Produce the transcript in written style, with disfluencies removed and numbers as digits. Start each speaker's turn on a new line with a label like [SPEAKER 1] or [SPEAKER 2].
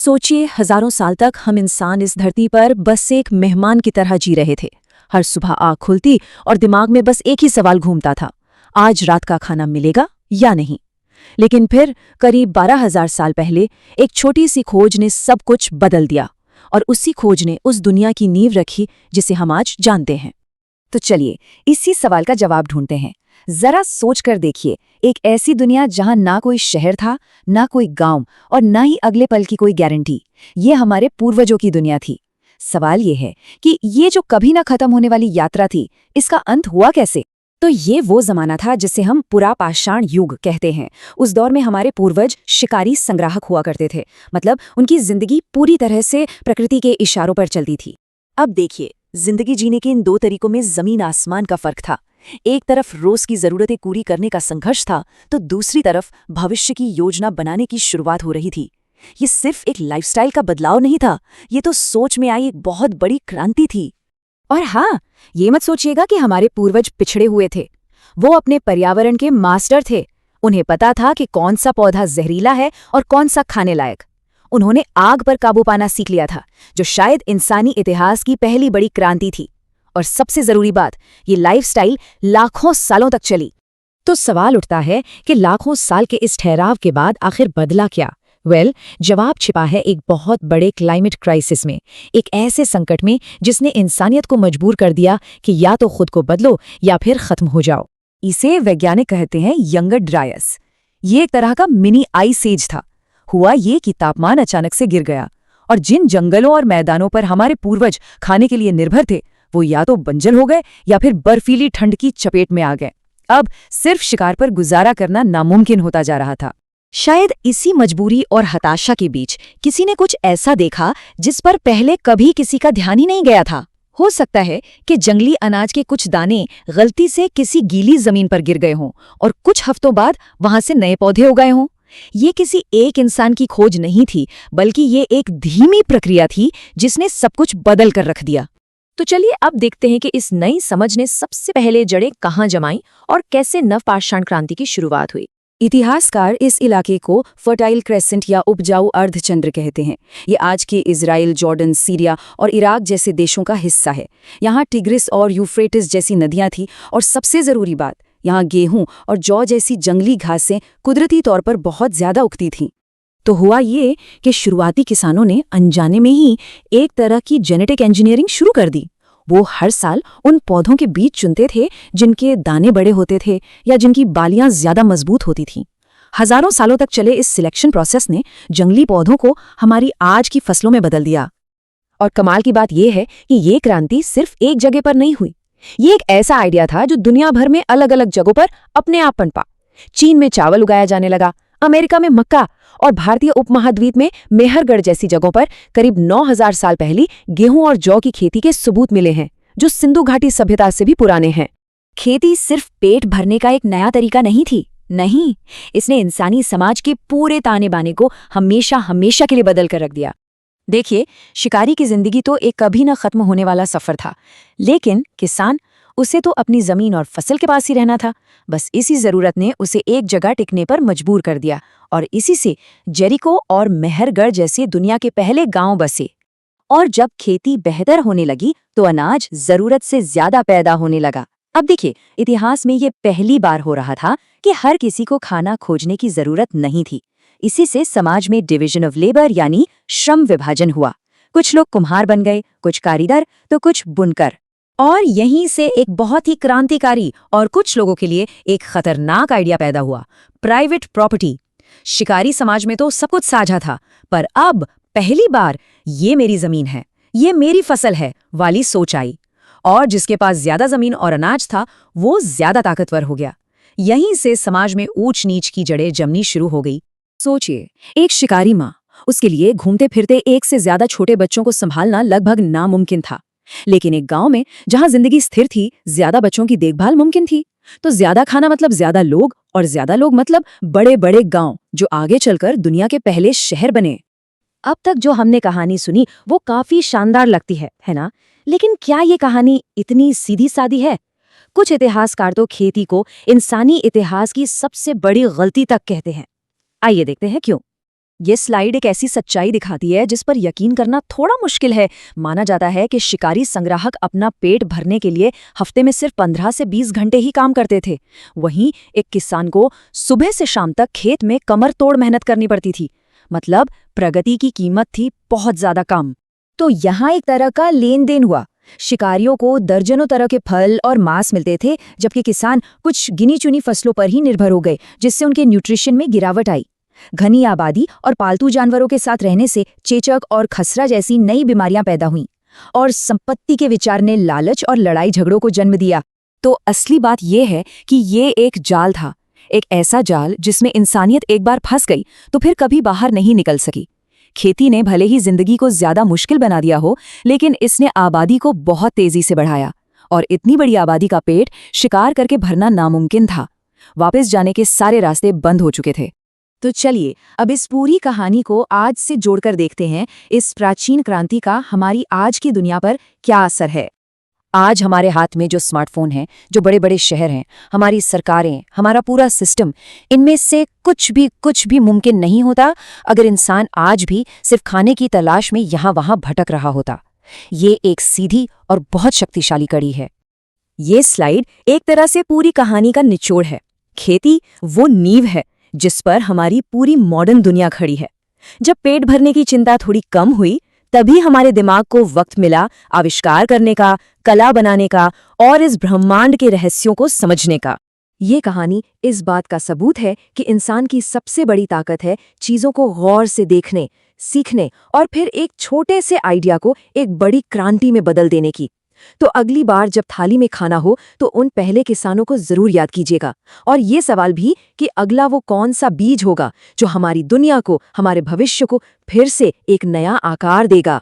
[SPEAKER 1] सोचिए, हजारों साल तक हम इंसान इस धरती पर बस एक मेहमान की तरह जी रहे थे। हर सुबह आँख खुलती और दिमाग में बस एक ही सवाल घूमता था, आज रात का खाना मिलेगा या नहीं। लेकिन फिर करीब 12,000 साल पहले एक छोटी सी खोज ने सब कुछ बदल दिया, और उसी खोज ने उस दुनिया की नींव रखी जिसे हम आज जानते हैं।
[SPEAKER 2] तो चलिए इसी सवाल का जवाब ढूंढते हैं। जरा सोच कर देखिए, एक ऐसी दुनिया जहां ना कोई शहर था, ना कोई गांव और ना ही अगले पल की कोई गारंटी। ये हमारे पूर्वजों की दुनिया थी। सवाल ये है कि ये जो कभी ना खत्म होने वाली यात्रा थी, इसका अंत हुआ कैसे? तो ये वो जमाना था जिसे हम पुरा पाषाण युग कहते हैं। उस दौर में हमारे पूर्वज शिकारी संग्राहक हुआ करते थे। मतलब उनकी जिंदगी पूरी तरह से प्रकृति के इशारों पर चलती थी।
[SPEAKER 1] अब देखिए, जिंदगी जीने के इन दो तरीकों में जमीन आसमान का फर्क था। एक तरफ रोज की जरूरतें पूरी करने का संघर्ष था, तो दूसरी तरफ भविष्य की योजना बनाने की शुरुआत हो रही थी। ये सिर्फ एक लाइफस्टाइल का बदलाव नहीं था, ये तो सोच में आई एक बहुत बड़ी क्रांति थी।
[SPEAKER 2] और हाँ, ये मत सोचिएगा कि हमारे पूर्वज पिछड़े हुए थे। वो अपने पर्यावरण के मास्टर थे। उन्हें पता था कि कौन सा पौधा जहरीला है और कौन सा खाने लायक। उन्होंने आग पर काबू पाना सीख लिया था, जो शायद इंसानी इतिहास की पहली बड़ी क्रांति थी। और सबसे जरूरी बात, ये लाइफस्टाइल लाखों सालों तक चली। तो सवाल उठता है कि लाखों साल के इस ठहराव के बाद आखिर बदला क्या? जवाब छिपा है एक बहुत बड़े क्लाइमेट क्राइसिस में, एक ऐसे संकट में जिसने इंसानियत को मजबूर कर दिया कि या तो खुद को बदलो या फिर खत्म हो जाओ। इसे वैज्ञानिक कहते हैं यंगर ड्रायस। ये एक तरह का मिनी आइस एज था। हुआ ये कि तापमान अचानक से गिर गया, और जिन जंगलों और मैदानों पर हमारे पूर्वज खाने के लिए निर्भर थे, वो या तो बंजर हो गए या फिर बर्फीली ठंड की चपेट में आ गए। अब सिर्फ शिकार पर गुजारा करना नामुमकिन होता जा रहा था। शायद इसी मजबूरी और हताशा के बीच किसी ने कुछ ऐसा देखा जिस पर पहले कभी किसी का ध्यान ही नहीं गया था। हो सकता है कि जंगली अनाज के कुछ दाने गलती से किसी गीली जमीन पर गिर गए हों और कुछ हफ्तों बाद वहां से नए पौधे उगाए हों। ये किसी एक इंसान की खोज नहीं थी, बल्कि ये एक धीमी प्रक्रिया थी जिसने सब कुछ बदल कर रख दिया। तो चलिए अब देखते हैं कि इस नई समझ ने सबसे पहले जड़ें कहाँ जमाई और कैसे नवपाषाण क्रांति की शुरुआत हुई। इतिहासकार इस इलाके को फर्टाइल क्रेसेंट या उपजाऊ अर्धचंद्र कहते हैं। ये आज के इजराइल, जॉर्डन, सीरिया और इराक जैसे देशों का हिस्सा है। यहाँ टिग्रिस और यूफ्रेटिस जैसी नदियाँ थीं, और सबसे ज़रूरी बात, यहाँ गेहूं और जौ जैसी जंगली घासें कुदरती तौर पर बहुत ज़्यादा उगती थीं। तो हुआ ये कि शुरुआती किसानों ने अनजाने में ही एक तरह की जेनेटिक इंजीनियरिंग शुरू कर दी। वो हर साल उन पौधों के बीज चुनते थे जिनके दाने बड़े होते थे या जिनकी बालियां ज्यादा मजबूत होती थीं। हजारों सालों तक चले इस सिलेक्शन प्रोसेस ने जंगली पौधों को हमारी आज की फसलों में बदल दिया। और कमाल की बात यह है कि ये क्रांति सिर्फ एक जगह पर नहीं हुई। ये एक ऐसा आइडिया था जो दुनिया भर में अलग अलग जगहों पर अपने आप पनपा। चीन में चावल उगाया जाने लगा, अमेरिका में मक्का, और भारतीय उपमहाद्वीप में मेहरगढ़ जैसी जगहों पर करीब 9,000 साल पहले गेहूं और जौ की खेती के सबूत मिले हैं, जो सिंधु घाटी सभ्यता से भी पुराने हैं। खेती सिर्फ पेट भरने का एक नया तरीका नहीं थी, नहीं, इसने इंसानी समाज के पूरे ताने बाने को हमेशा हमेशा के लिए बदल कर रख दिया। देखिए, शिकारी की जिंदगी तो एक कभी न खत्म होने वाला सफर था, लेकिन किसान, उसे तो अपनी जमीन और फसल के पास ही रहना था। बस इसी जरूरत ने उसे एक जगह टिकने पर मजबूर कर दिया, और इसी से जेरिको और मेहरगढ़ जैसे दुनिया के पहले गांव बसे। और जब खेती बेहतर होने लगी तो अनाज जरूरत से ज्यादा पैदा होने लगा। अब देखिए, इतिहास में ये पहली बार हो रहा था कि हर किसी को खाना खोजने की जरूरत नहीं थी। इसी से समाज में डिवीजन ऑफ लेबर यानी श्रम विभाजन हुआ। कुछ लोग कुम्हार बन गए, कुछ कारीगर, तो कुछ बुनकर। और यहीं से एक बहुत ही क्रांतिकारी और कुछ लोगों के लिए एक खतरनाक आइडिया पैदा हुआ, प्राइवेट प्रॉपर्टी। शिकारी समाज में तो सब कुछ साझा था, पर अब पहली बार ये मेरी जमीन है, ये मेरी फसल है वाली सोच आई। और जिसके पास ज्यादा जमीन और अनाज था, वो ज्यादा ताकतवर हो गया। यहीं से समाज में ऊंच नीच की जड़ें जमनी शुरू हो गई। सोचिए, एक शिकारी माँ, उसके लिए घूमते फिरते एक से ज्यादा छोटे बच्चों को संभालना लगभग नामुमकिन था। लेकिन एक गांव में जहां जिंदगी स्थिर थी, ज्यादा बच्चों की देखभाल मुमकिन थी। तो ज्यादा खाना मतलब ज्यादा लोग, और ज्यादा लोग मतलब बड़े बड़े गांव, जो आगे चलकर दुनिया के पहले शहर बने। अब तक जो हमने कहानी सुनी वो काफी शानदार लगती है ना? लेकिन क्या ये कहानी इतनी सीधी सादी है? कुछ इतिहासकार तो खेती को इंसानी इतिहास की सबसे बड़ी गलती तक कहते हैं। आइए देखते हैं क्यों।
[SPEAKER 1] ये स्लाइड एक ऐसी सच्चाई दिखाती है जिस पर यकीन करना थोड़ा मुश्किल है। माना जाता है कि शिकारी संग्राहक अपना पेट भरने के लिए हफ्ते में सिर्फ 15 से 20 घंटे ही काम करते थे। वहीं एक किसान को सुबह से शाम तक खेत में कमर तोड़ मेहनत करनी पड़ती थी। मतलब प्रगति की कीमत थी बहुत ज्यादा कम।
[SPEAKER 2] तो यहाँ एक तरह का लेन देन हुआ। शिकारियों को दर्जनों तरह के फल और मांस मिलते थे, जबकि किसान कुछ गिनी चुनी फसलों पर ही निर्भर हो गए, जिससे उनके न्यूट्रिशन में गिरावट आई। घनी आबादी और पालतू जानवरों के साथ रहने से चेचक और खसरा जैसी नई बीमारियां पैदा हुईं, और संपत्ति के विचार ने लालच और लड़ाई झगड़ों को जन्म दिया।
[SPEAKER 1] तो असली बात यह है कि ये एक जाल था, एक ऐसा जाल जिसमें इंसानियत एक बार फंस गई तो फिर कभी बाहर नहीं निकल सकी। खेती ने भले ही जिंदगी को ज्यादा मुश्किल बना दिया हो, लेकिन इसने आबादी को बहुत तेजी से बढ़ाया, और इतनी बड़ी आबादी का पेट शिकार करके भरना नामुमकिन था। वापस जाने के सारे रास्ते बंद हो चुके थे।
[SPEAKER 2] तो चलिए अब इस पूरी कहानी को आज से जोड़कर देखते हैं, इस प्राचीन क्रांति का हमारी आज की दुनिया पर क्या असर है।
[SPEAKER 1] आज हमारे हाथ में जो स्मार्टफोन हैं, जो बड़े बड़े शहर हैं, हमारी सरकारें, हमारा पूरा सिस्टम, इनमें से कुछ भी मुमकिन नहीं होता अगर इंसान आज भी सिर्फ खाने की तलाश में यहाँ वहाँ भटक रहा होता। ये एक सीधी और बहुत शक्तिशाली कड़ी है। ये स्लाइड एक तरह से पूरी कहानी का निचोड़ है। खेती वो नींव है जिस पर हमारी पूरी मॉडर्न दुनिया खड़ी है। जब पेट भरने की चिंता थोड़ी कम हुई, तभी हमारे दिमाग को वक्त मिला आविष्कार करने का, कला बनाने का और इस ब्रह्मांड के रहस्यों को समझने का।
[SPEAKER 2] ये कहानी इस बात का सबूत है कि इंसान की सबसे बड़ी ताकत है चीजों को गौर से देखने, सीखने और फिर एक छोटे से आइडिया को एक बड़ी क्रांति में बदल देने की। तो अगली बार जब थाली में खाना हो तो उन पहले किसानों को जरूर याद कीजिएगा, और ये सवाल भी कि अगला वो कौन सा बीज होगा जो हमारी दुनिया को, हमारे भविष्य को फिर से एक नया आकार देगा।